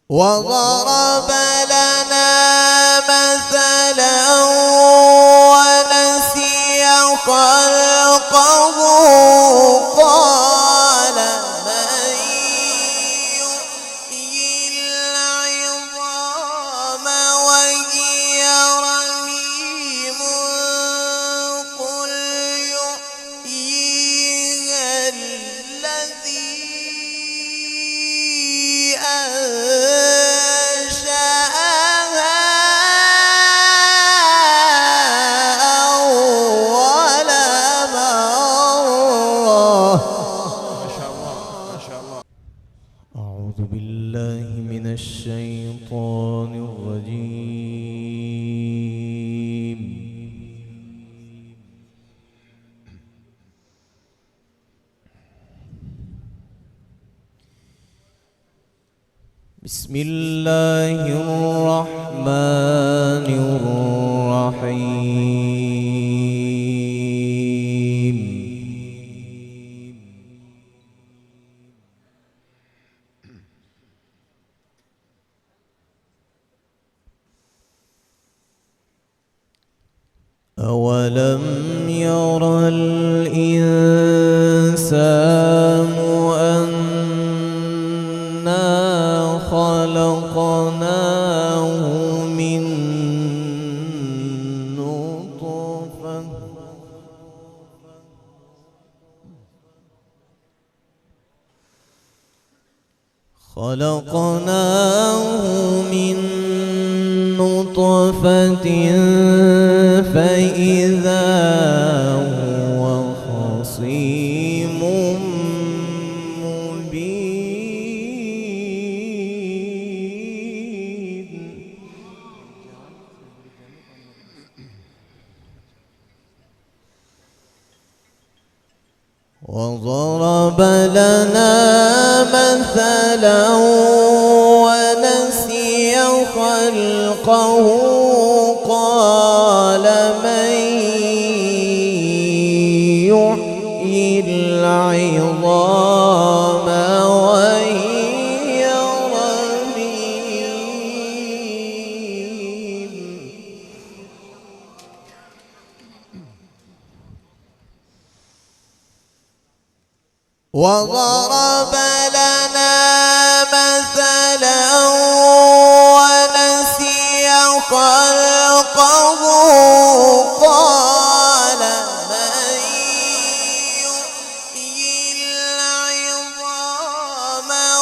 وضرب لنا مثلا ونسي خلقه قال من يحيي العظام وهي رميم قل يحييها الذي أعوذ بالله من الشيطان الرجيم. بسم الله الرحمن الرحيم. أولم ير الإنسان أنا خلقناه من نطفة فإذا هو خصيم مبين. وضرب لنا مثلا ونسي خلقه قال من يحيي العظام وهي رميم وضرب لنا مثلا ونسي خلقه قال من يحيي العظام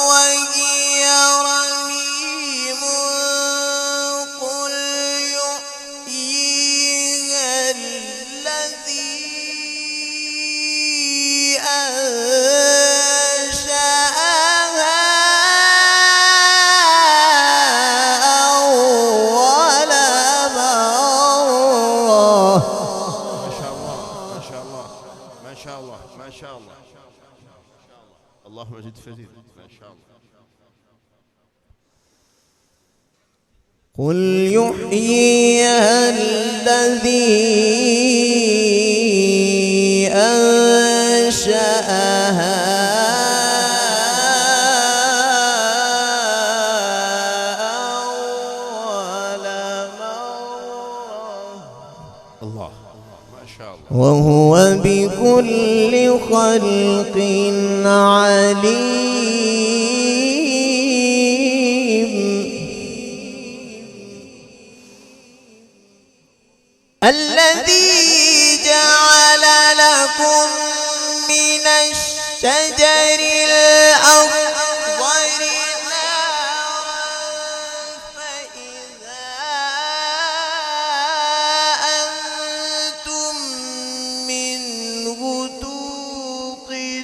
وهي رميم قل يحييها الذي ما شاء الله اللهم زد فزيد ما شاء الله. قل يحييها الذي أنشأها أول مرة الله ما شاء الله وهو بكل خلق عليم. الذي جعل لكم من الشجر الأخضر نارا فإذا أنتم منه توقدون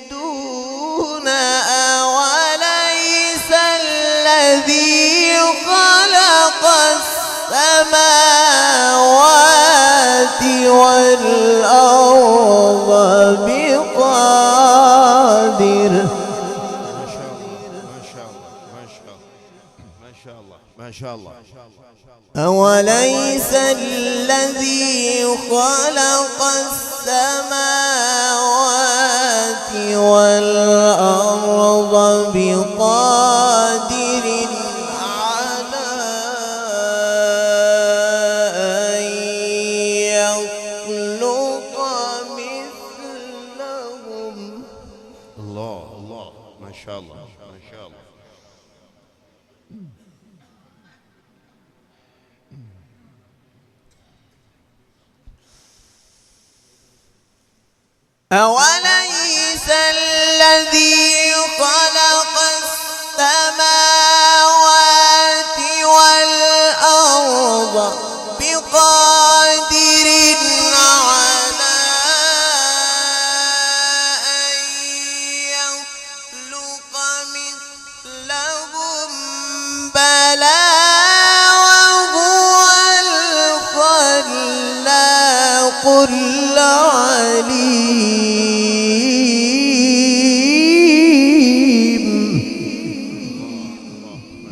أوليس الذي خلق السماوات والأرض بقادر ما شاء الله أوليس الذي خلق السماوات والأرض بقادر أوليس الذي خلق السماوات والأرض بقادر على أن يخلق مثلهم بلى وهو الخلاق العليم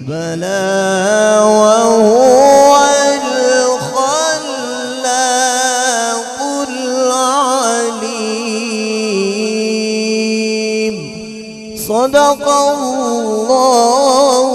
بلى وهو الخلاق العليم صدق الله